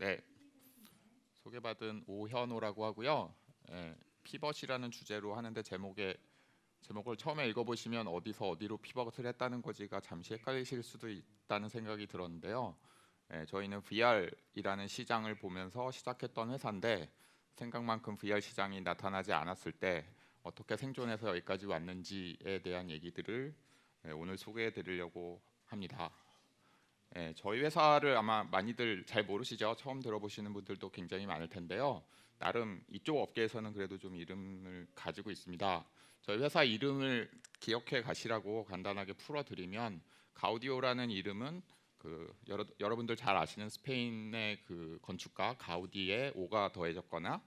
네, 소개받은 오현호라고 하고요. 피벗이라는 주제로 하는데 제목을 처음에 읽어보시면 어디서 어디로 피벗을 했다는 거지가 잠시 헷갈리실 수도 있다는 생각이 들었는데요. 저희는 VR이라는 시장을 보면서 시작했던 회사인데 생각만큼 VR 시장이 나타나지 않았을 때 어떻게 생존해서 여기까지 왔는지에 대한 얘기들을 오늘 소개해 드리려고 합니다. 저희 회사를 아마 많이들 잘 모르시죠? 처음 들어보시는 분들도 굉장히 많을 텐데요. 나름 이쪽 업계에서는 그래도 좀 이름을 가지고 있습니다. 저희 회사 이름을 기억해 가시라고 간단하게 풀어드리면 가우디오라는 이름은 여러분들 잘 아시는 스페인의 그 건축가 가우디의 오가 더해졌거나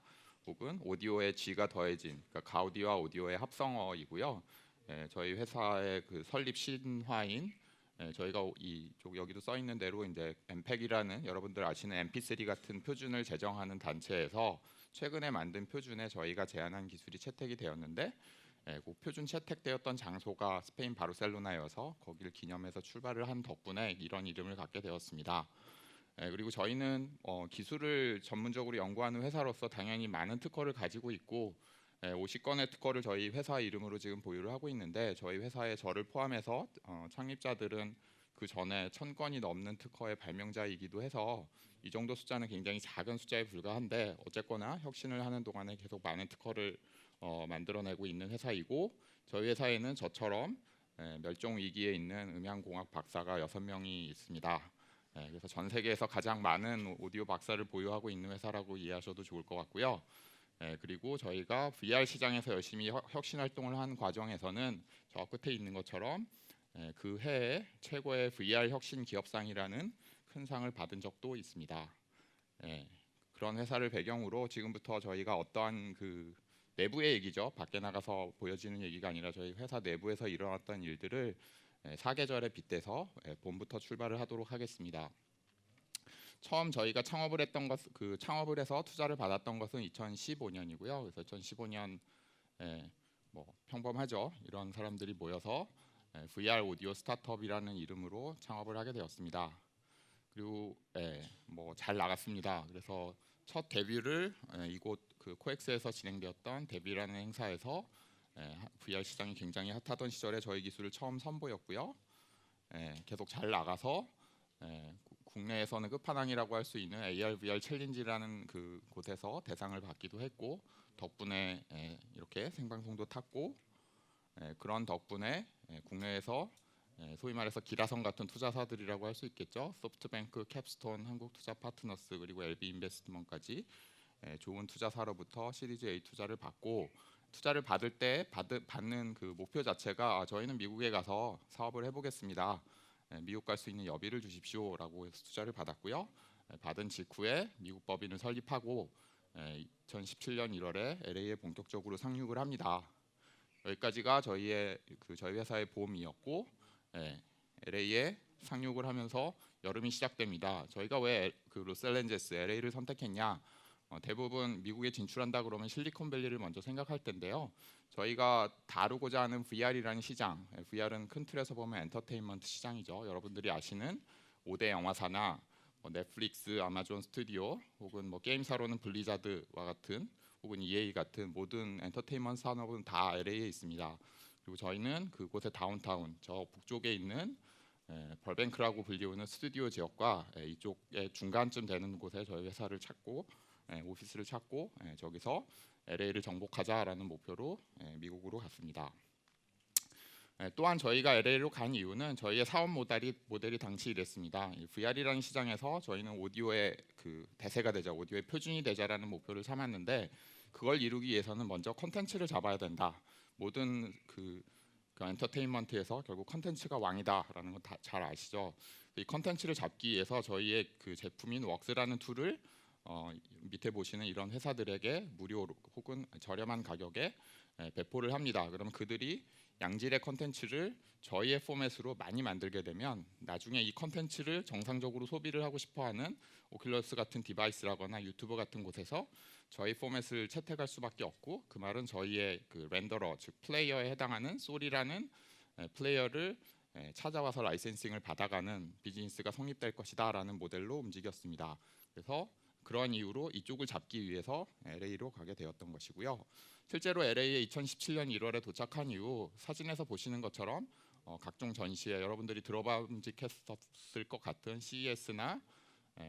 혹은 오디오의 G가 더해진 그러니까 가우디와 오디오의 합성어이고요. 저희 회사의 그 설립 신화인 저희가 이쪽 여기도 써 있는 대로 이제 엠팩이라는 여러분들 아시는 MP3 같은 표준을 제정하는 단체에서 최근에 만든 표준에 저희가 제안한 기술이 채택이 되었는데 그 표준 채택되었던 장소가 스페인 바르셀로나여서 거기를 기념해서 출발을 한 덕분에 이런 이름을 갖게 되었습니다. 그리고 저희는 기술을 전문적으로 연구하는 회사로서 당연히 많은 특허를 가지고 있고 50건의 특허를 저희 회사 이름으로 지금 보유를 하고 있는데 저희 회사에 저를 포함해서 창립자들은 그 전에 1000건이 넘는 특허의 발명자이기도 해서 이 정도 숫자는 굉장히 작은 숫자에 불과한데 어쨌거나 혁신을 하는 동안에 계속 많은 특허를 만들어내고 있는 회사이고 저희 회사에는 저처럼 멸종 위기에 있는 음향공학 박사가 6명이 있습니다. 그래서 전 세계에서 가장 많은 오디오 박사를 보유하고 있는 회사라고 이해하셔도 좋을 것 같고요. 그리고 저희가 VR 시장에서 열심히 혁신 활동을 한 과정에서는 저 끝에 있는 것처럼 그 해에 최고의 VR 혁신 기업상이라는 큰 상을 받은 적도 있습니다. 그런 회사를 배경으로 지금부터 저희가 어떠한 그 내부의 얘기죠. 밖에 나가서 보여지는 얘기가 아니라 저희 회사 내부에서 일어났던 일들을 사계절에 빗대서 봄부터 출발을 하도록 하겠습니다. 처음 저희가 창업을 해서 투자를 받았던 것은 2015년이고요. 그래서 2015년 뭐 평범하죠. 이런 사람들이 모여서 VR 오디오 스타트업이라는 이름으로 창업을 하게 되었습니다. 그리고 뭐 잘 나갔습니다. 그래서 첫 데뷔를 이곳 그 코엑스에서 진행되었던 데뷔라는 행사에서 VR 시장이 굉장히 핫하던 시절에 저희 기술을 처음 선보였고요. 계속 잘 나가서 국내에서는 끝판왕이라고 할 수 있는 AR VR 챌린지라는 그 곳에서 대상을 받기도 했고 덕분에 이렇게 생방송도 탔고 그런 덕분에 국내에서 소위 말해서 기라성 같은 투자사들이라고 할 수 있겠죠. 소프트뱅크, 캡스톤, 한국투자파트너스 그리고 LB인베스트먼트까지 좋은 투자사로부터 시리즈 A 투자를 받고 투자를 받을 때 받는 그 목표 자체가 저희는 미국에 가서 사업을 해보겠습니다. 미국 갈 수 있는 여비를 주십시오라고 해서 투자를 받았고요. 받은 직후에 미국 법인을 설립하고 2017년 1월에 LA에 본격적으로 상륙을 합니다. 여기까지가 저희 회사의 보험이었고 LA에 상륙을 하면서 여름이 시작됩니다. 저희가 왜 그 로스앤젤레스 LA를 선택했냐? 대부분 미국에 진출한다 그러면 실리콘밸리를 먼저 생각할 텐데요. 저희가 다루고자 하는 VR이라는 시장, VR은 큰 틀에서 보면 엔터테인먼트 시장이죠. 여러분들이 아시는 5대 영화사나 넷플릭스, 아마존 스튜디오 혹은 뭐 게임사로는 블리자드와 같은 혹은 EA 같은 모든 엔터테인먼트 산업은 다 LA에 있습니다. 그리고 저희는 그곳의 다운타운, 저 북쪽에 있는 벌뱅크라고 불리우는 스튜디오 지역과 이쪽의 중간쯤 되는 곳에 저희 회사를 찾고 오피스를 찾고 저기서 LA를 정복하자라는 목표로 미국으로 갔습니다. 또한 저희가 LA로 간 이유는 저희의 사업 모델이 당시 이랬습니다. VR이라는 시장에서 저희는 오디오의 그 대세가 되자, 오디오의 표준이 되자라는 목표를 삼았는데 그걸 이루기 위해서는 먼저 컨텐츠를 잡아야 된다. 모든 그 엔터테인먼트에서 결국 컨텐츠가 왕이다라는 건 다 잘 아시죠. 이 컨텐츠를 잡기 위해서 저희의 그 제품인 웍스라는 툴을 밑에 보시는 이런 회사들에게 무료로 혹은 저렴한 가격에 배포를 합니다. 그러면 그들이 양질의 컨텐츠를 저희의 포맷으로 많이 만들게 되면 나중에 이 컨텐츠를 정상적으로 소비를 하고 싶어하는 오큘러스 같은 디바이스라거나 유튜브 같은 곳에서 저희 포맷을 채택할 수밖에 없고 그 말은 저희의 그 렌더러 즉 플레이어에 해당하는 소리라는 플레이어를 찾아와서 라이센싱을 받아가는 비즈니스가 성립될 것이다라는 모델로 움직였습니다. 그래서 그런 이유로 이쪽을 잡기 위해서 LA로 가게 되었던 것이고요. 실제로 LA에 2017년 1월에 도착한 이후 사진에서 보시는 것처럼 각종 전시회, 여러분들이 들어봐직했었을 것 같은 CES나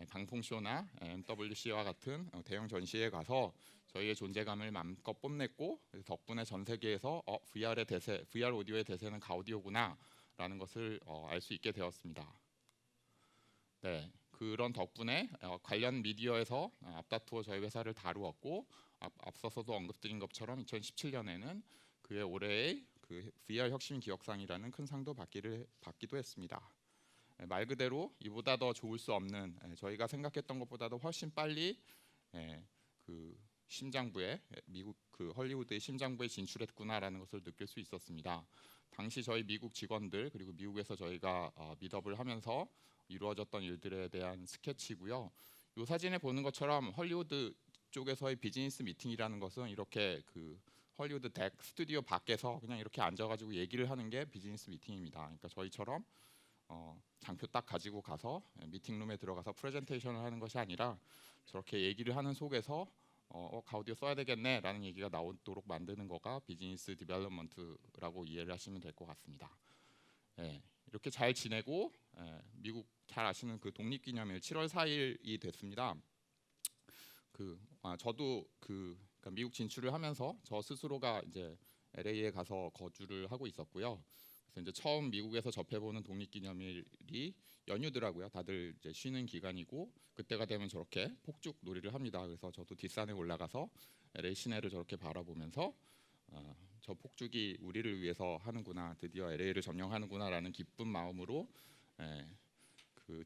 방풍쇼나 MWC와 같은 대형 전시회에 가서 저희의 존재감을 마음껏 뽐냈고, 덕분에 전 세계에서 VR의 대세, VR 오디오의 대세는 가우디오구나라는 것을 알 수 있게 되었습니다. 네, 그런 덕분에 관련 미디어에서 앞다투어 저희 회사를 다루었고, 앞서서도 언급드린 것처럼 2017년에는 그의 올해의 그 VR 혁신 기억상이라는 큰 상도 받기도 했습니다. 말 그대로 이보다 더 좋을 수 없는, 저희가 생각했던 것보다도 훨씬 빨리 그 심장부에, 미국 그 헐리우드의 심장부에 진출했구나라는 것을 느낄 수 있었습니다. 당시 저희 미국 직원들, 그리고 미국에서 저희가 미드업을 하면서 이루어졌던 일들에 대한 스케치고요. 이 사진에 보는 것처럼 헐리우드 쪽에서의 비즈니스 미팅이라는 것은 이렇게 그 헐리우드 덱 스튜디오 밖에서 그냥 이렇게 앉아가지고 얘기를 하는 게 비즈니스 미팅입니다. 그러니까 저희처럼 장표 딱 가지고 가서 미팅룸에 들어가서 프레젠테이션을 하는 것이 아니라 저렇게 얘기를 하는 속에서 가우디오 써야 되겠네라는 얘기가 나오도록 만드는 거가 비즈니스 디벨롭먼트라고 이해를 하시면 될 것 같습니다. 이렇게 잘 지내고 미국 잘 아시는 그 독립기념일 7월 4일이 됐습니다. 저도 그러니까 미국 진출을 하면서 저 스스로가 이제 LA에 가서 거주를 하고 있었고요. 그래서 이제 처음 미국에서 접해보는 독립기념일이 연휴더라고요. 다들 이제 쉬는 기간이고, 그때가 되면 저렇게 폭죽 놀이를 합니다. 그래서 저도 뒷산에 올라가서 LA 시내를 저렇게 바라보면서 저 폭죽이 우리를 위해서 하는구나, 드디어 LA를 점령하는구나라는 기쁜 마음으로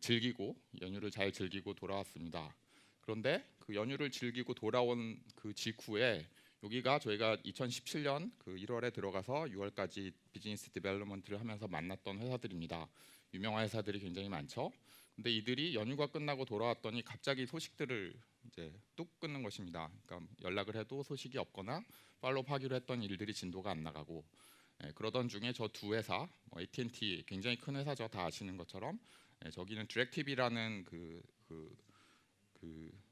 즐기고 연휴를 잘 즐기고 돌아왔습니다. 그런데 그 연휴를 즐기고 돌아온 그 직후에 여기가 저희가 2017년 그 1월에 들어가서 6월까지 비즈니스 디벨롭먼트를 하면서 만났던 회사들입니다. 유명한 회사들이 굉장히 많죠. 근데 이들이 연휴가 끝나고 돌아왔더니 갑자기 소식들을 이제 뚝 끊는 것입니다. 그러니까 연락을 해도 소식이 없거나 팔로우하기로 했던 일들이 진도가 안 나가고, 그러던 중에 저 두 회사, AT&T 굉장히 큰 회사죠. 다 아시는 것처럼 저기는 디렉티비라는 그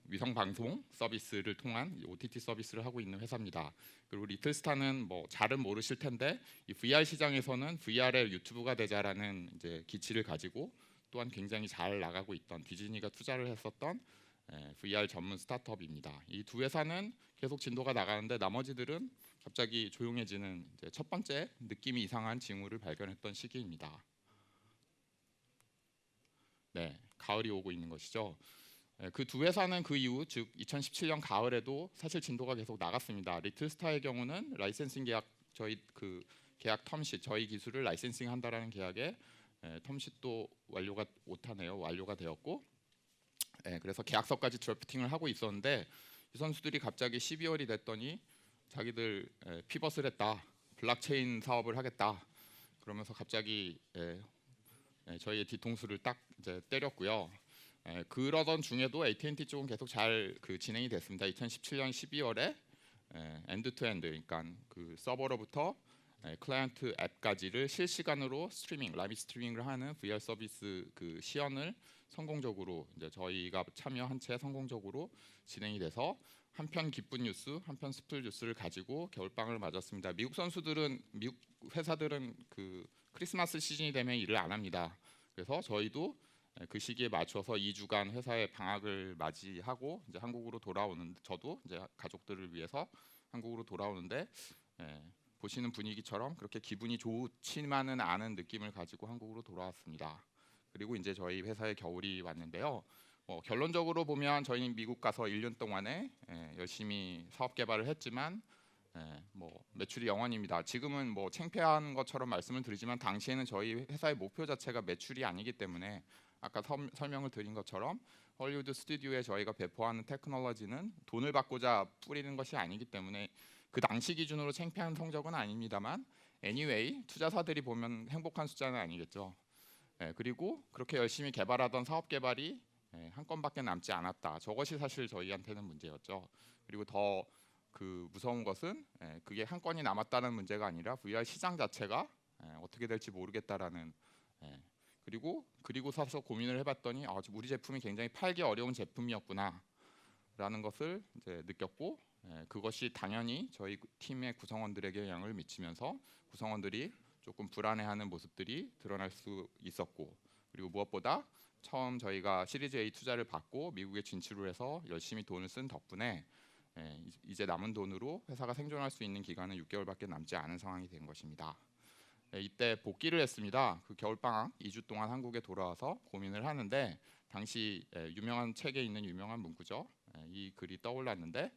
위성 방송 서비스를 통한 OTT 서비스를 하고 있는 회사입니다. 그리고 리틀스타는 뭐 잘은 모르실 텐데 이 VR 시장에서는 VR의 유튜브가 되자라는 이제 기치를 가지고 또한 굉장히 잘 나가고 있던, 디즈니가 투자를 했었던 VR 전문 스타트업입니다. 이 두 회사는 계속 진도가 나가는데 나머지들은 갑자기 조용해지는 이제 첫 번째 느낌이 이상한 징후를 발견했던 시기입니다. 네, 가을이 오고 있는 것이죠. 그 두 회사는 그 이후, 즉 2017년 가을에도 사실 진도가 계속 나갔습니다. 리틀스타의 경우는 라이센싱 계약, 저희 그 계약 텀쉿, 저희 기술을 라이센싱 한다라는 계약에 텀쉿도 완료가 못하네요. 완료가 되었고, 그래서 계약서까지 드래프팅을 하고 있었는데 이 선수들이 갑자기 12월이 됐더니 자기들 피벗을 했다, 블록체인 사업을 하겠다 그러면서 갑자기 저희의 뒤통수를 딱 이제 때렸고요. 그러던 중에도 AT&T 쪽은 계속 잘 진행이 됐습니다. 2017년 12월에 엔드 투 엔드, 그러니까 그 서버로부터 클라이언트 앱까지를 실시간으로 스트리밍, 라이브 스트리밍을 하는 VR 서비스 그 시연을 성공적으로 이제 저희가 참여한 채 성공적으로 진행이 돼서 한편 기쁜 뉴스, 한편 슬픈 뉴스를 가지고 겨울방학을 맞았습니다. 미국 선수들은, 미국 회사들은 그 크리스마스 시즌이 되면 일을 안 합니다. 그래서 저희도 그 시기에 맞춰서 2주간 회사의 방학을 맞이하고 이제 한국으로 돌아오는, 저도 이제 가족들을 위해서 한국으로 돌아오는데 보시는 분위기처럼 그렇게 기분이 좋지만은 않은 느낌을 가지고 한국으로 돌아왔습니다. 그리고 이제 저희 회사의 겨울이 왔는데요. 결론적으로 보면 저희는 미국 가서 1년 동안에 열심히 사업 개발을 했지만 뭐 매출이 0원입니다. 지금은 뭐 창피한 것처럼 말씀을 드리지만 당시에는 저희 회사의 목표 자체가 매출이 아니기 때문에 아까 설명을 드린 것처럼 헐리우드 스튜디오에 저희가 배포하는 테크놀로지는 돈을 받고자 뿌리는 것이 아니기 때문에 그 당시 기준으로 창피한 성적은 아닙니다만 anyway 투자사들이 보면 행복한 숫자는 아니겠죠. 그리고 그렇게 열심히 개발하던 사업 개발이 한 건밖에 남지 않았다. 저것이 사실 저희한테는 문제였죠. 그리고 더 그 무서운 것은 그게 한 건이 남았다는 문제가 아니라 VR 시장 자체가 어떻게 될지 모르겠다라는, 그리고 사서 고민을 해봤더니 우리 제품이 굉장히 팔기 어려운 제품이었구나 않는다라는 것을 이제 느꼈고, 그것이 당연히 저희 팀의 구성원들에게 영향을 미치면서 구성원들이 조금 불안해하는 모습들이 드러날 수 있었고, 그리고 무엇보다 처음 저희가 시리즈 A 투자를 받고 미국에 진출을 해서 열심히 돈을 쓴 덕분에 이제 남은 돈으로 회사가 생존할 수 있는 기간은 6개월밖에 남지 않은 상황이 된 것입니다. 이때 복귀를 했습니다. 그 겨울방학 2주 동안 한국에 돌아와서 고민을 하는데, 당시 유명한 책에 있는 유명한 문구죠. 이 글이 떠올랐는데,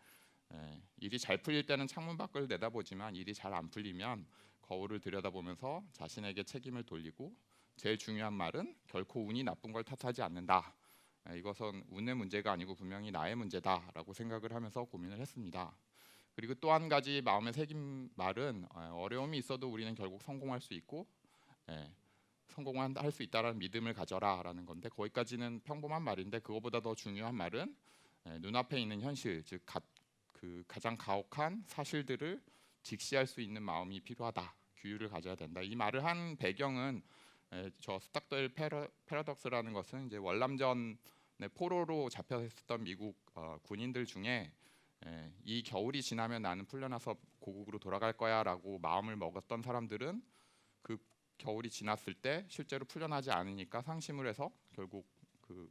일이 잘 풀릴 때는 창문 밖을 내다보지만 일이 잘 안 풀리면 거울을 들여다보면서 자신에게 책임을 돌리고, 제일 중요한 말은 결코 운이 나쁜 걸 탓하지 않는다. 이것은 운의 문제가 아니고 분명히 나의 문제다라고 생각을 하면서 고민을 했습니다. 그리고 또 한 가지 마음에 새긴 말은, 어려움이 있어도 우리는 결국 성공할 수 있고 성공할 수 있다라는 믿음을 가져라라는 건데, 거기까지는 평범한 말인데, 그거보다 더 중요한 말은 눈앞에 있는 현실, 즉 가장 가혹한 사실들을 직시할 수 있는 마음이 필요하다. 규율을 가져야 된다. 이 말을 한 배경은, 저 스탁도일 패러독스라는 것은 이제 월남전에 포로로 잡혀있었던 미국 군인들 중에 이 겨울이 지나면 나는 풀려나서 고국으로 돌아갈 거야라고 마음을 먹었던 사람들은 그 겨울이 지났을 때 실제로 풀려나지 않으니까 상심을 해서 결국 그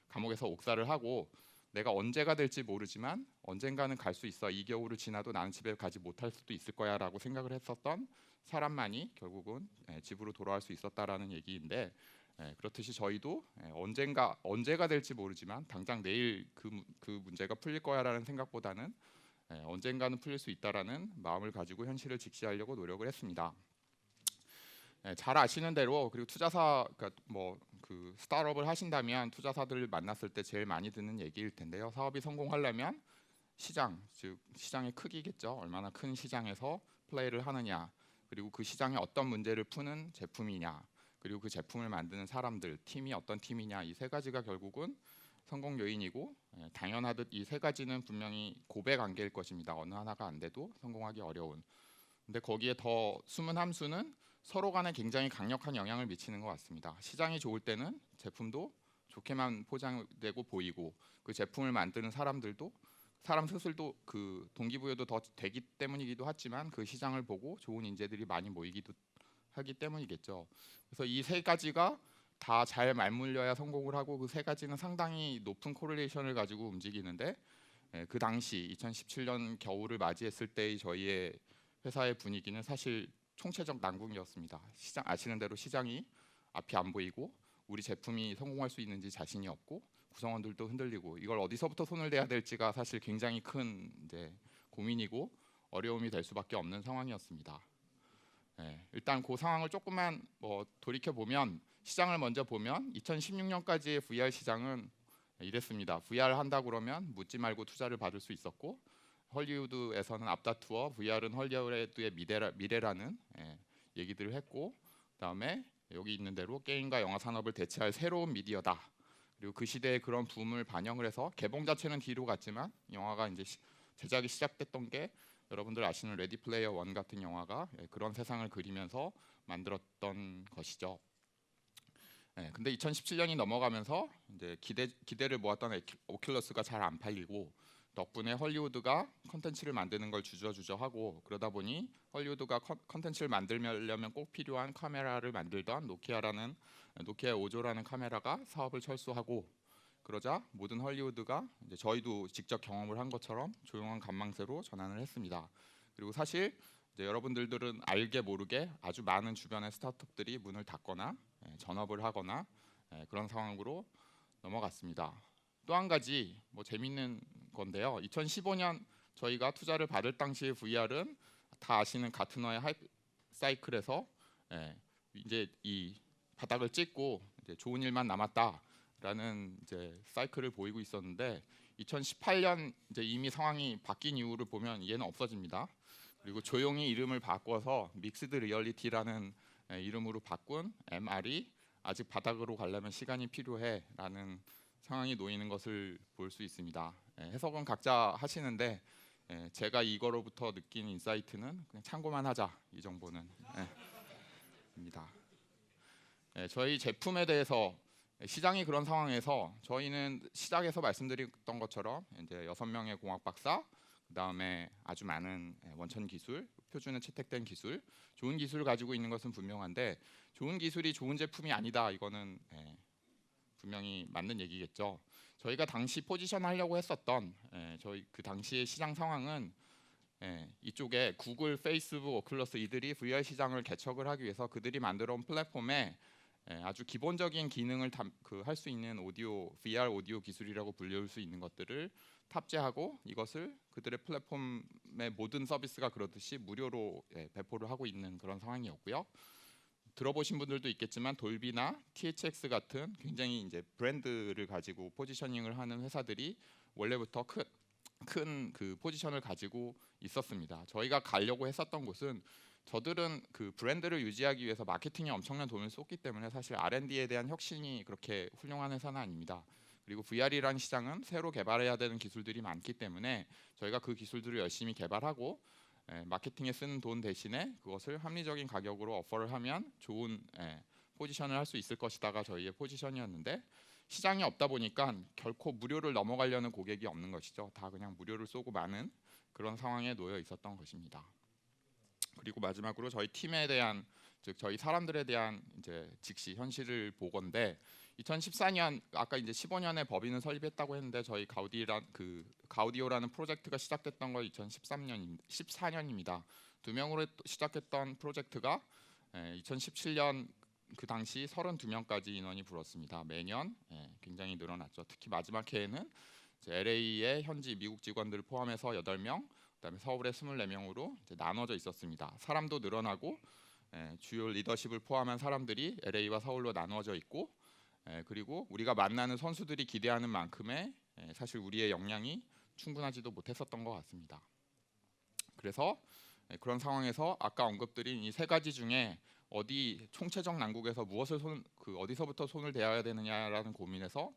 감옥에서 옥살을 하고, 내가 언제가 될지 모르지만 언젠가는 갈 수 있어. 이 겨울을 지나도 나는 집에 가지 못할 수도 있을 거야라고 생각을 했었던 사람만이 결국은 집으로 돌아갈 수 있었다라는 얘기인데, 그렇듯이 저희도 언제가 될지 모르지만 당장 내일 그 문제가 풀릴 거야라는 생각보다는 언젠가는 풀릴 수 있다라는 마음을 가지고 현실을 직시하려고 노력을 했습니다. 잘 아시는 대로, 그리고 투자사, 그러니까 그 스타트업을 하신다면 투자사들을 만났을 때 제일 많이 듣는 얘기일 텐데요. 사업이 성공하려면 시장, 즉 시장의 크기겠죠. 얼마나 큰 시장에서 플레이를 하느냐, 그리고 그 시장에 어떤 문제를 푸는 제품이냐, 그리고 그 제품을 만드는 사람들, 팀이 어떤 팀이냐, 이 세 가지가 결국은 성공 요인이고, 당연하듯 이 세 가지는 분명히 고배 관계일 것입니다. 어느 하나가 안 돼도 성공하기 어려운. 근데 거기에 더 숨은 함수는 서로 간에 굉장히 강력한 영향을 미치는 것 같습니다. 시장이 좋을 때는 제품도 좋게만 포장되고 보이고, 그 제품을 만드는 사람 스스로도 그 동기부여도 더 되기 때문이기도 하지만, 그 시장을 보고 좋은 인재들이 많이 모이기도 하기 때문이겠죠. 그래서 이 세 가지가 다 잘 맞물려야 성공을 하고, 그 세 가지는 상당히 높은 코릴레이션을 가지고 움직이는데, 그 당시 2017년 겨울을 맞이했을 때의 저희의 회사의 분위기는 사실 총체적 난국이었습니다. 시장 아시는 대로 시장이 앞이 안 보이고, 우리 제품이 성공할 수 있는지 자신이 없고, 구성원들도 흔들리고, 이걸 어디서부터 손을 대야 될지가 사실 굉장히 큰 고민이고 어려움이 될 수밖에 없는 상황이었습니다. 일단 그 상황을 조금만 돌이켜 보면, 시장을 먼저 보면 2016년까지의 VR 시장은 이랬습니다. VR 한다 그러면 묻지 말고 투자를 받을 수 있었고, 헐리우드에서는 앞다투어 VR은 헐리우드의 미래라는 얘기들을 했고, 그다음에 여기 있는 대로 게임과 영화 산업을 대체할 새로운 미디어다. 그리고 그 시대의 그런 붐을 반영을 해서 개봉 자체는 뒤로 갔지만 영화가 이제 제작이 시작됐던 게, 여러분들 아시는 레디 플레이어 원 같은 영화가 그런 세상을 그리면서 만들었던 것이죠. 근데 2017년이 넘어가면서 이제 기대를 모았던 오큘러스가 잘 안 팔리고, 덕분에 헐리우드가 컨텐츠를 만드는 걸 주저주저하고, 그러다 보니 헐리우드가 컨텐츠를 만들려면 꼭 필요한 카메라를 만들던 노키아 5조라는 카메라가 사업을 철수하고, 그러자 모든 헐리우드가 이제 저희도 직접 경험을 한 것처럼 조용한 간망세로 전환을 했습니다. 그리고 사실 이제 여러분들은 알게 모르게 아주 많은 주변의 스타트업들이 문을 닫거나 전업을 하거나 그런 상황으로 넘어갔습니다. 또 한 가지 재밌는 건데요. 2015년 저희가 투자를 받을 당시의 VR은 다 아시는 가트너의 하이프 사이클에서 이제 이 바닥을 찍고 이제 좋은 일만 남았다라는 이제 사이클을 보이고 있었는데, 2018년 이제 이미 상황이 바뀐 이유를 보면 얘는 없어집니다. 그리고 조용히 이름을 바꿔서 믹스드 리얼리티라는 이름으로 바꾼 MR이 아직 바닥으로 가려면 시간이 필요해라는 상황이 놓이는 것을 볼 수 있습니다. 해석은 각자 하시는데, 제가 이거로부터 느낀 인사이트는 그냥 참고만 하자, 이 정도는 입니다. 저희 제품에 대해서 시장이 그런 상황에서 저희는 시작에서 말씀드렸던 것처럼 이제 6명의 공학 박사, 그다음에 아주 많은 원천 기술, 표준에 채택된 기술, 좋은 기술을 가지고 있는 것은 분명한데 좋은 기술이 좋은 제품이 아니다. 이거는 분명히 맞는 얘기겠죠. 저희가 당시 포지션하려고 했었던 저희 그 당시의 시장 상황은 이쪽에 구글, 페이스북, 오클러스 이들이 VR 시장을 개척을 하기 위해서 그들이 만들어 온 플랫폼에 아주 기본적인 기능을 할 수 있는 오디오, VR 오디오 기술이라고 불릴 수 있는 것들을 탑재하고 이것을 그들의 플랫폼의 모든 서비스가 그렇듯이 무료로 배포를 하고 있는 그런 상황이었고요. 들어보신 분들도 있겠지만 돌비나 THX 같은 굉장히 이제 브랜드를 가지고 포지셔닝을 하는 회사들이 원래부터 큰 그 포지션을 가지고 있었습니다. 저희가 가려고 했었던 곳은 저들은 그 브랜드를 유지하기 위해서 마케팅에 엄청난 돈을 쏟기 때문에 사실 R&D에 대한 혁신이 그렇게 훌륭한 회사는 아닙니다. 그리고 VR이라는 시장은 새로 개발해야 되는 기술들이 많기 때문에 저희가 그 기술들을 열심히 개발하고 마케팅에 쓰는 돈 대신에 그것을 합리적인 가격으로 오퍼를 하면 좋은 포지션을 할 수 있을 것이다가 저희의 포지션이었는데 시장이 없다 보니까 결코 무료를 넘어가려는 고객이 없는 것이죠. 다 그냥 무료를 쏘고 마는 그런 상황에 놓여 있었던 것입니다. 그리고 마지막으로 저희 팀에 대한, 즉 저희 사람들에 대한 이제 즉시 현실을 보건데 2014년 아까 이제 15년에 법인을 설립했다고 했는데 저희 가우디오라는 프로젝트가 시작됐던 건 14년입니다. 2명으로 시작했던 프로젝트가 2017년 그 당시 32명까지 인원이 불었습니다. 매년 굉장히 늘어났죠. 특히 마지막 해에는 LA의 현지 미국 직원들을 포함해서 8명, 그다음에 서울에 24명으로 나눠져 있었습니다. 사람도 늘어나고 주요 리더십을 포함한 사람들이 LA와 서울로 나누어져 있고 그리고 우리가 만나는 선수들이 기대하는 만큼의 사실 우리의 역량이 충분하지도 못했었던 것 같습니다. 그래서 그런 상황에서 아까 언급드린 이 세 가지 중에 어디 총체적 난국에서 무엇을 어디서부터 손을 대야 되느냐라는 고민에서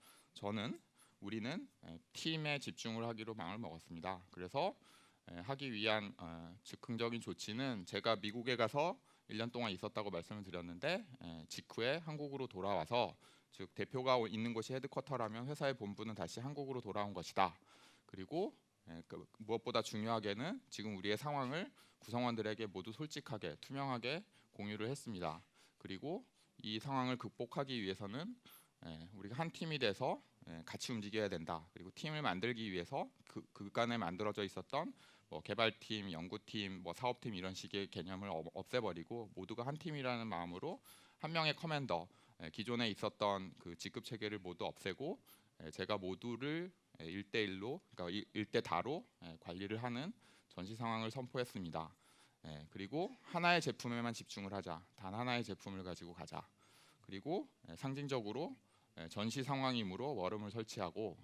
우리는 팀에 집중을 하기로 마음을 먹었습니다. 그래서 하기 위한 즉흥적인 조치는 제가 미국에 가서 1년 동안 있었다고 말씀을 드렸는데 직후에 한국으로 돌아와서 즉 대표가 있는 곳이 헤드쿼터라면 회사의 본부는 다시 한국으로 돌아온 것이다. 그리고 무엇보다 중요하게는 지금 우리의 상황을 구성원들에게 모두 솔직하게 투명하게 공유를 했습니다. 그리고 이 상황을 극복하기 위해서는 우리가 한 팀이 돼서 같이 움직여야 된다. 그리고 팀을 만들기 위해서 그간에 만들어져 있었던 개발팀, 연구팀, 사업팀 이런 식의 개념을 없애버리고 모두가 한 팀이라는 마음으로 한 명의 커맨더, 기존에 있었던 그 직급 체계를 모두 없애고 제가 모두를 1대1로, 그러니까 1대 다로 관리를 하는 전시 상황을 선포했습니다. 그리고 하나의 제품에만 집중을 하자. 단 하나의 제품을 가지고 가자. 그리고 상징적으로 전시 상황이므로 워룸을 설치하고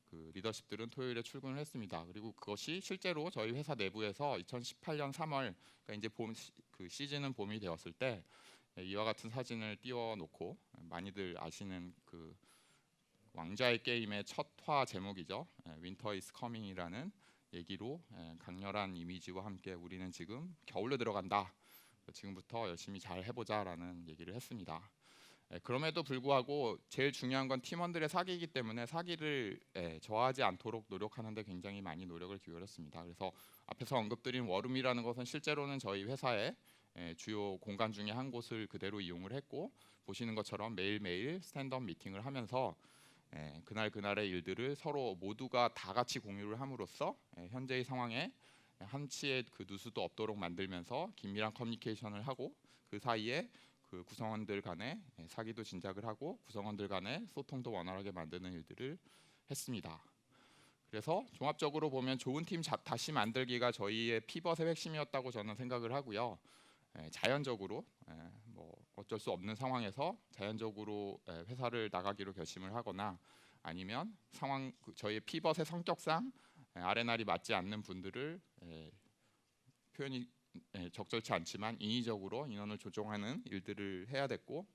그 리더십들은 토요일에 출근을 했습니다. 그리고 그것이 실제로 저희 회사 내부에서 2018년 3월, 그러니까 이제 그 시즌은 봄이 되었을 때 이와 같은 사진을 띄워놓고 많이들 아시는 그 왕좌의 게임의 첫 화 제목이죠. 윈터 이즈 커밍이라는 얘기로 강렬한 이미지와 함께 우리는 지금 겨울로 들어간다. 지금부터 열심히 잘 해보자라는 얘기를 했습니다. 그럼에도 불구하고 제일 중요한 건 팀원들의 사기이기 때문에 사기를 저하지 않도록 노력하는 데 굉장히 많이 노력을 기울였습니다. 그래서 앞에서 언급드린 워룸이라는 것은 실제로는 저희 회사의 주요 공간 중에 한 곳을 그대로 이용을 했고 보시는 것처럼 매일매일 스탠드업 미팅을 하면서 그날의 일들을 서로 모두가 다 같이 공유를 함으로써 현재의 상황에 한치의 그 누수도 없도록 만들면서 긴밀한 커뮤니케이션을 하고 그 사이에 그 구성원들 간에 사기도 진작을 하고 구성원들 간에 소통도 원활하게 만드는 일들을 했습니다. 그래서 종합적으로 보면 좋은 팀 다시 만들기가 저희의 피벗의 핵심이었다고 저는 생각을 하고요. 자연적으로 어쩔 수 없는 상황에서 자연적으로 회사를 나가기로 결심을 하거나 아니면 저희의 피벗의 성격상 R&R이 맞지 않는 분들을 표현이 적절치 않지만 인위적으로 인원을 조정하는 일들을 해야 됐고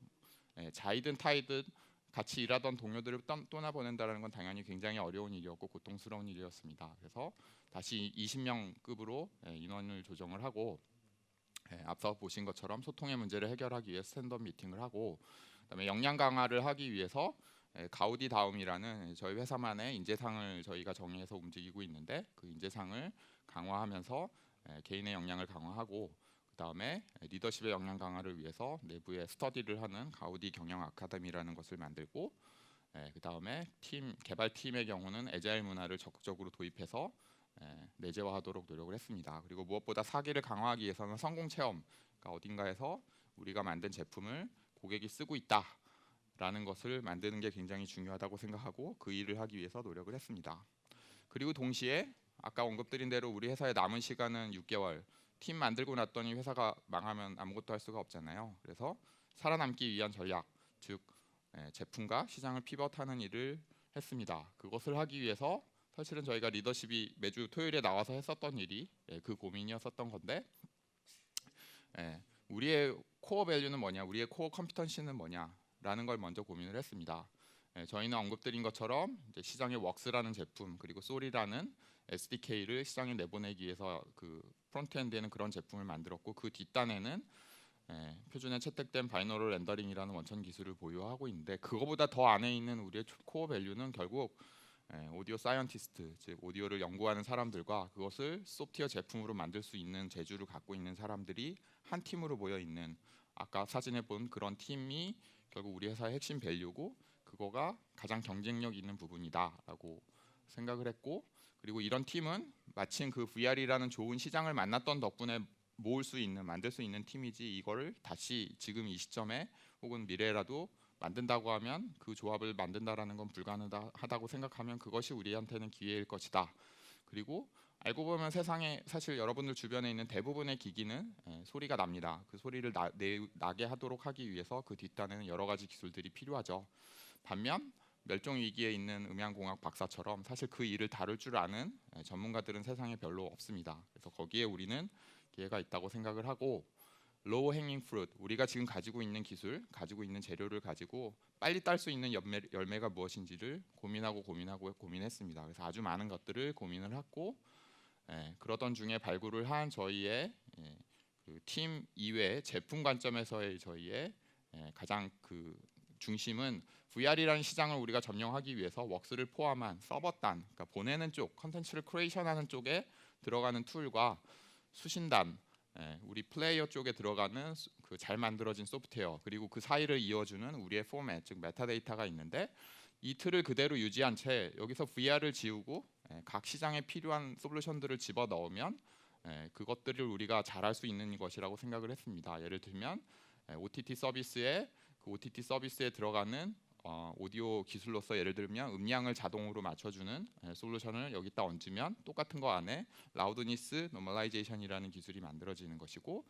자이든 타이든 같이 일하던 동료들을 떠나보낸다는 건 당연히 굉장히 어려운 일이었고 고통스러운 일이었습니다. 그래서 다시 20명급으로 인원을 조정을 하고 앞서 보신 것처럼 소통의 문제를 해결하기 위해 스탠드업 미팅을 하고, 그다음에 역량 강화를 하기 위해서 가우디 다움이라는 저희 회사만의 인재상을 저희가 정해서 움직이고 있는데, 그 인재상을 강화하면서 개인의 역량을 강화하고, 그다음에 리더십의 역량 강화를 위해서 내부에 스터디를 하는 가우디 경영 아카데미라는 것을 만들고, 그다음에 팀 개발팀의 경우는 애자일 문화를 적극적으로 도입해서 내재화하도록 노력을 했습니다. 그리고 무엇보다 사기를 강화하기 위해서는 성공 체험, 그러니까 어딘가에서 우리가 만든 제품을 고객이 쓰고 있다라는 것을 만드는 게 굉장히 중요하다고 생각하고 그 일을 하기 위해서 노력을 했습니다. 그리고 동시에 아까 언급드린 대로 우리 회사의 남은 시간은 6개월. 팀 만들고 났더니 회사가 망하면 아무것도 할 수가 없잖아요. 그래서 살아남기 위한 전략, 즉 제품과 시장을 피벗하는 일을 했습니다. 그것을 하기 위해서 사실은 저희가 리더십이 매주 토요일에 나와서 했었던 일이 그 고민이었었던 건데, 우리의 코어 밸류는 뭐냐, 우리의 코어 컴피턴시는 뭐냐라는 걸 먼저 고민을 했습니다. 저희는 언급드린 것처럼 이제 시장에 웍스라는 제품, 그리고 소리라는 SDK를 시장에 내보내기 위해서 그 프론트엔드에는 그런 제품을 만들었고, 그 뒷단에는 표준에 채택된 바이너럴 렌더링이라는 원천 기술을 보유하고 있는데, 그거보다 더 안에 있는 우리의 코어 밸류는 결국 오디오 사이언티스트, 즉 오디오를 연구하는 사람들과 그것을 소프트웨어 제품으로 만들 수 있는 재주를 갖고 있는 사람들이 한 팀으로 모여 있는, 아까 사진에 본 그런 팀이 결국 우리 회사의 핵심 밸류고, 그거가 가장 경쟁력 있는 부분이다라고 생각을 했고, 그리고 이런 팀은 마침 그 VR이라는 좋은 시장을 만났던 덕분에 모을 수 있는, 만들 수 있는 팀이지, 이거를 다시 지금 이 시점에 혹은 미래라도 만든다고 하면, 그 조합을 만든다라는 건 불가능하다고 생각하면 그것이 우리한테는 기회일 것이다. 그리고 알고 보면 세상에 사실 여러분들 주변에 있는 대부분의 기기는 소리가 납니다. 그 소리를 나게 하도록 하기 위해서 그 뒷단에는 여러 가지 기술들이 필요하죠. 반면 멸종 위기에 있는 음향공학 박사처럼 사실 그 일을 다룰 줄 아는 전문가들은 세상에 별로 없습니다. 그래서 거기에 우리는 기회가 있다고 생각을 하고, 로우 행잉 프루트, 우리가 지금 가지고 있는 기술, 가지고 있는 재료를 가지고 빨리 딸 수 있는 열매가 무엇인지를 고민했습니다. 그래서 아주 많은 것들을 고민을 했고, 그러던 중에 발굴을 한 저희의 그팀 이외의 제품 관점에서의 저희의 가장 그 중심은 VR이라는 시장을 우리가 점령하기 위해서 웍스를 포함한 서버단, 그러니까 보내는 쪽, 컨텐츠를 크리에이션하는 쪽에 들어가는 툴과 수신단, 우리 플레이어 쪽에 들어가는 그 잘 만들어진 소프트웨어, 그리고 그 사이를 이어주는 우리의 포맷, 즉 메타데이터가 있는데, 이 틀을 그대로 유지한 채 여기서 VR을 지우고 각 시장에 필요한 솔루션들을 집어넣으면 그것들을 우리가 잘할 수 있는 것이라고 생각을 했습니다. 예를 들면 OTT 서비스에 들어가는 오디오 기술로서, 예를 들면 음량을 자동으로 맞춰주는 솔루션을 여기다 얹으면 똑같은 거 안에 라우드니스 노멀라이제이션이라는 기술이 만들어지는 것이고,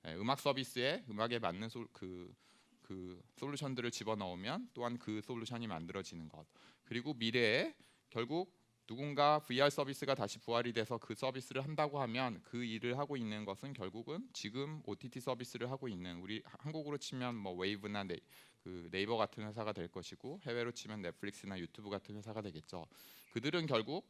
음악 서비스에 음악에 맞는 그 솔루션들을 집어넣으면 또한 그 솔루션이 만들어지는 것. 그리고 미래에 결국 누군가 VR 서비스가 다시 부활이 돼서 그 서비스를 한다고 하면 그 일을 하고 있는 것은 결국은 지금 OTT 서비스를 하고 있는, 우리 한국으로 치면 뭐 웨이브나 네이버 같은 회사가 될 것이고, 해외로 치면 넷플릭스나 유튜브 같은 회사가 되겠죠. 그들은 결국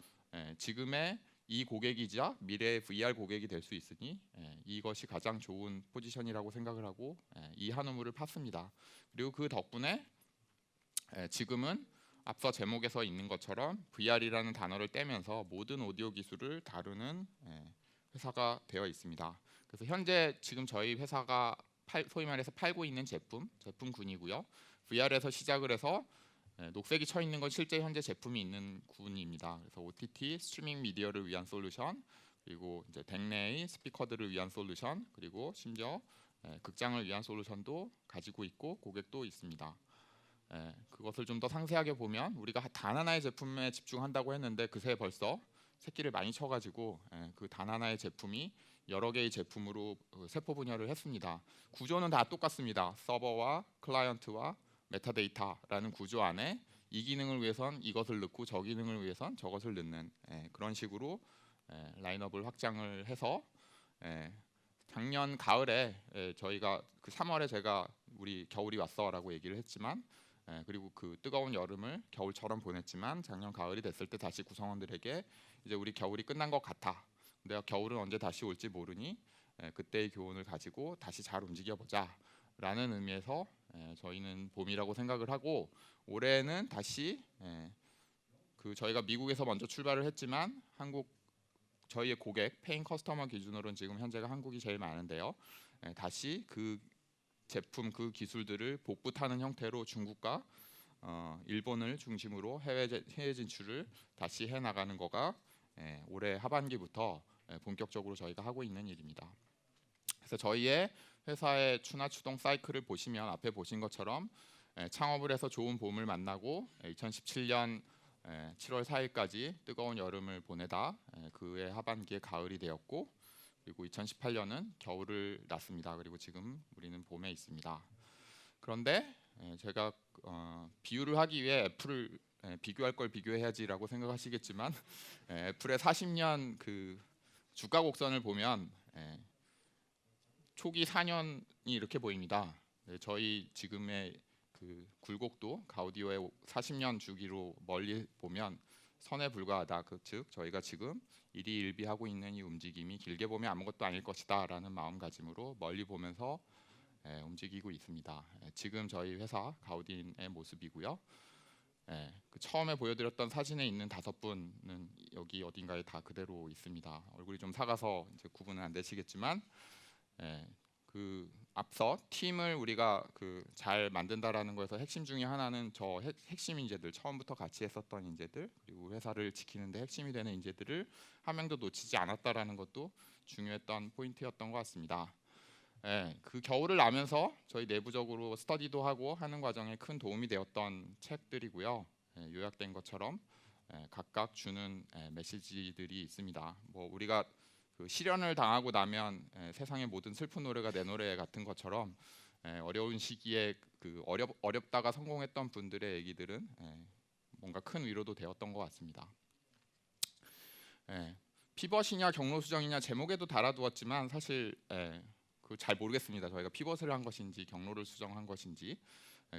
지금의 이 고객이자 미래의 VR 고객이 될 수 있으니 이것이 가장 좋은 포지션이라고 생각을 하고 이 한 우물을 팠습니다. 그리고 그 덕분에 지금은 앞서 제목에서 있는 것처럼 VR이라는 단어를 떼면서 모든 오디오 기술을 다루는 회사가 되어 있습니다. 그래서 현재 지금 저희 회사가 소위 말해서 팔고 있는 제품군이고요. VR에서 시작을 해서 녹색이 쳐 있는 건 실제 현재 제품이 있는 군입니다. 그래서 OTT 스트리밍 미디어를 위한 솔루션, 그리고 이제 댁내의 스피커들을 위한 솔루션, 그리고 심지어 극장을 위한 솔루션도 가지고 있고 고객도 있습니다. 그것을 좀 더 상세하게 보면, 우리가 단 하나의 제품에 집중한다고 했는데 그새 벌써 새끼를 많이 쳐가지고 그 단 하나의 제품이 여러 개의 제품으로 세포 분열을 했습니다. 구조는 다 똑같습니다. 서버와 클라이언트와 메타데이터라는 구조 안에 이 기능을 위해선 이것을 넣고 저 기능을 위해선 저것을 넣는 그런 식으로 라인업을 확장을 해서 작년 가을에 저희가 그 3월에 제가 우리 겨울이 왔어라고 얘기를 했지만, 그리고 그 뜨거운 여름을 겨울처럼 보냈지만 작년 가을이 됐을 때 다시 구성원들에게 이제 우리 겨울이 끝난 것 같아. 근데 겨울은 언제 다시 올지 모르니 그때의 교훈을 가지고 다시 잘 움직여 보자라는 의미에서 저희는 봄이라고 생각을 하고 올해는 다시 그 저희가 미국에서 먼저 출발을 했지만 한국 저희의 고객 페인 커스터머 기준으로는 지금 현재가 한국이 제일 많은데요. 다시 그 제품 그 기술들을 복붙하는 형태로 중국과 일본을 중심으로 해외 진출을 다시 해 나가는 거가 올해 하반기부터 본격적으로 저희가 하고 있는 일입니다. 그래서 저희의 회사의 추나 추동 사이클을 보시면 앞에 보신 것처럼 창업을 해서 좋은 봄을 만나고 2017년 7월 4일까지 뜨거운 여름을 보내다 그해 하반기에 가을이 되었고 그리고 2018년은 겨울을 났습니다. 그리고 지금 우리는 봄에 있습니다. 그런데 제가 비유를 하기 위해 애플을 비교할 걸 비교해야지라고 생각하시겠지만 애플의 40년 그 주가 곡선을 보면 초기 4년이 이렇게 보입니다. 저희 지금의 그 굴곡도 가우디오의 40년 주기로 멀리 보면 선에 불과하다. 즉 저희가 지금 일희일비하고 있는 이 움직임이 길게 보면 아무것도 아닐 것이다라는 마음가짐으로 멀리 보면서 움직이고 있습니다. 지금 저희 회사 가우딘의 모습이고요. 그 처음에 보여드렸던 사진에 있는 5분은 여기 어딘가에 다 그대로 있습니다. 얼굴이 좀 작아서 이제 구분은 안 되시겠지만 그 앞서 팀을 우리가 그 잘 만든다라는 거에서 핵심 중에 하나는 저 핵심 인재들 처음부터 같이 했었던 인재들 그리고 회사를 지키는데 핵심이 되는 인재들을 한 명도 놓치지 않았다라는 것도 중요했던 포인트였던 것 같습니다. 그 겨울을 나면서 저희 내부적으로 스터디도 하고 하는 과정에 큰 도움이 되었던 책들이고요. 요약된 것처럼 각각 주는 메시지들이 있습니다. 뭐 우리가 그 시련을 당하고 나면 세상의 모든 슬픈 노래가 내 노래 같은 것처럼 어려운 시기에 그 어렵다가 성공했던 분들의 얘기들은 뭔가 큰 위로도 되었던 것 같습니다. 피벗이냐 경로 수정이냐 제목에도 달아두었지만 사실 그 잘 모르겠습니다. 저희가 피벗을 한 것인지 경로를 수정한 것인지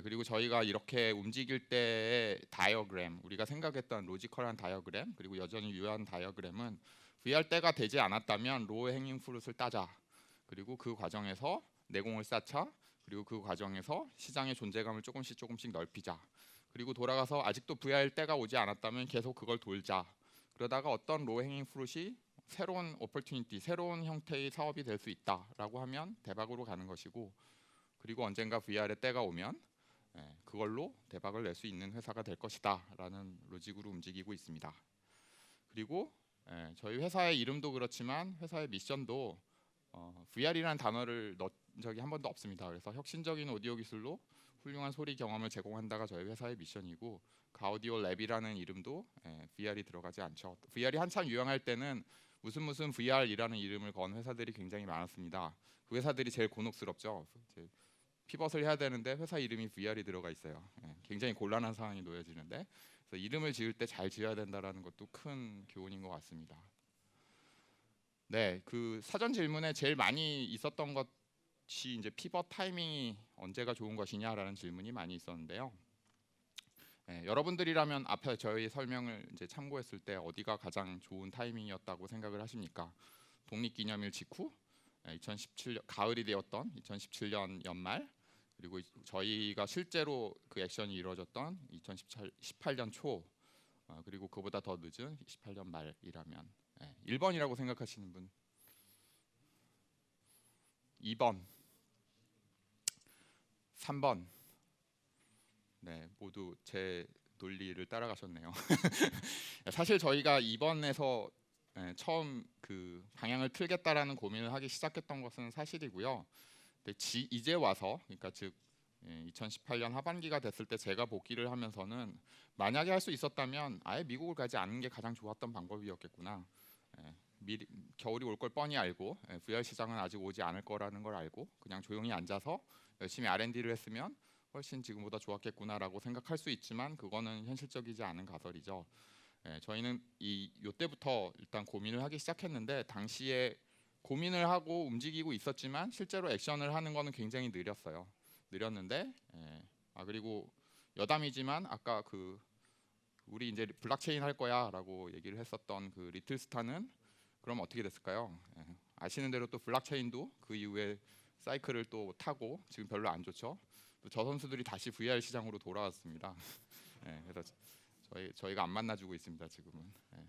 그리고 저희가 이렇게 움직일 때의 다이어그램 우리가 생각했던 로지컬한 다이어그램 그리고 여전히 유효한 다이어그램은 VR 때가 되지 않았다면 로우 행잉 프루트를 따자 그리고 그 과정에서 내공을 쌓자 그리고 그 과정에서 시장의 존재감을 조금씩 넓히자 그리고 돌아가서 아직도 VR 때가 오지 않았다면 계속 그걸 돌자 그러다가 어떤 로우 행잉 프루트이 새로운 오퍼튜니티, 새로운 형태의 사업이 될 수 있다라고 하면 대박으로 가는 것이고 그리고 언젠가 VR의 때가 오면 그걸로 대박을 낼 수 있는 회사가 될 것이다라는 로직으로 움직이고 있습니다. 그리고 저희 회사의 이름도 그렇지만 회사의 미션도 VR이라는 단어를 넣은 적이 한 번도 없습니다. 그래서 혁신적인 오디오 기술로 훌륭한 소리 경험을 제공한다가 저희 회사의 미션이고 가우디오 랩이라는 이름도 VR이 들어가지 않죠. VR이 한참 유행할 때는 무슨 VR이라는 이름을 건 회사들이 굉장히 많았습니다. 그 회사들이 제일 곤혹스럽죠. 피벗을 해야 되는데 회사 이름이 VR이 들어가 있어요. 굉장히 곤란한 상황이 놓여지는데 그래서 이름을 지을 때 잘 지어야 된다라는 것도 큰 교훈인 것 같습니다. 네, 그 사전 질문에 제일 많이 있었던 것이 이제 피벗 타이밍이 언제가 좋은 것이냐라는 질문이 많이 있었는데요. 여러분들이라면 앞에 저희 설명을 이제 참고했을 때 어디가 가장 좋은 타이밍이었다고 생각을 하십니까? 독립기념일 직후, 2017년 가을이 되었던 2017년 연말, 그리고 저희가 실제로 그 액션이 이루어졌던 2018년 초, 그리고 그보다 더 늦은 18년 말이라면 1번이라고 생각하시는 분, 2번, 3번. 네, 모두 제 논리를 따라가셨네요. 사실 저희가 이번에서 처음 그 방향을 틀겠다라는 고민을 하기 시작했던 것은 사실이고요. 근데 이제 와서, 그러니까 즉 2018년 하반기가 됐을 때 제가 복귀를 하면서는 만약에 할 수 있었다면 아예 미국을 가지 않는 게 가장 좋았던 방법이었겠구나. 미리 겨울이 올 걸 뻔히 알고 VR 시장은 아직 오지 않을 거라는 걸 알고 그냥 조용히 앉아서 열심히 R&D를 했으면 훨씬 지금보다 좋았겠구나라고 생각할 수 있지만 그거는 현실적이지 않은 가설이죠. 저희는 이때부터 일단 고민을 하기 시작했는데 당시에 고민을 하고 움직이고 있었지만 실제로 액션을 하는 거는 굉장히 느렸는데 그리고 여담이지만 아까 그 우리 이제 블록체인 할 거야라고 얘기를 했었던 그 리틀스타는 그럼 어떻게 됐을까요? 아시는 대로 또 블록체인도 그 이후에 사이클을 또 타고 지금 별로 안 좋죠. 또 저 선수들이 다시 VR 시장으로 돌아왔습니다. 네, 그래서 저희가 안 만나주고 있습니다 지금은. 네.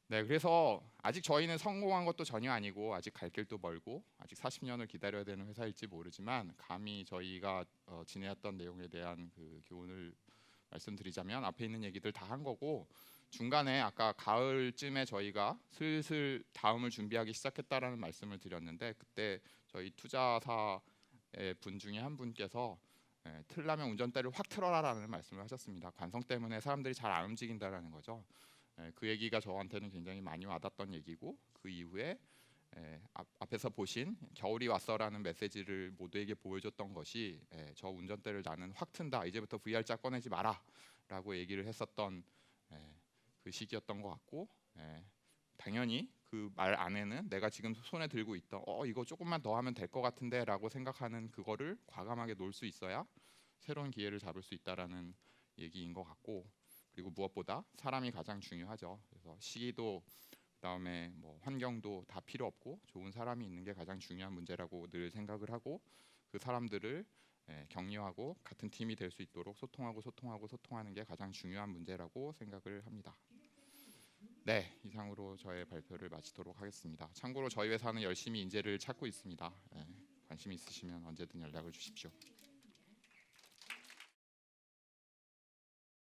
네, 그래서 아직 저희는 성공한 것도 전혀 아니고 아직 갈 길도 멀고 아직 40년을 기다려야 되는 회사일지 모르지만 감히 저희가 지내왔던 내용에 대한 그 교훈을 말씀드리자면 앞에 있는 얘기들 다 한 거고 중간에 아까 가을쯤에 저희가 슬슬 다음을 준비하기 시작했다라는 말씀을 드렸는데 그때 저희 투자사의 분 중에 한 분께서 틀라면 운전대를 확 틀어라라는 말씀을 하셨습니다. 관성 때문에 사람들이 잘 안 움직인다라는 거죠. 그 얘기가 저한테는 굉장히 많이 와닿던 얘기고 그 이후에 앞에서 보신 겨울이 왔어라는 메시지를 모두에게 보여줬던 것이 저 운전대를 나는 확 튼다. 이제부터 VR자 꺼내지 마라라고 얘기를 했었던 그 시기였던 것 같고 당연히 그 말 안에는 내가 지금 손에 들고 있던 이거 조금만 더 하면 될 것 같은데라고 생각하는 그거를 과감하게 놓을 수 있어야 새로운 기회를 잡을 수 있다라는 얘기인 것 같고 그리고 무엇보다 사람이 가장 중요하죠. 그래서 시기도 그다음에 뭐 환경도 다 필요 없고 좋은 사람이 있는 게 가장 중요한 문제라고 늘 생각을 하고 그 사람들을 격려하고 같은 팀이 될 수 있도록 소통하는 게 가장 중요한 문제라고 생각을 합니다. 네, 이상으로 저의 발표를 마치도록 하겠습니다. 참고로 저희 회사는 열심히 인재를 찾고 있습니다. 관심 있으시면 언제든 연락을 주십시오.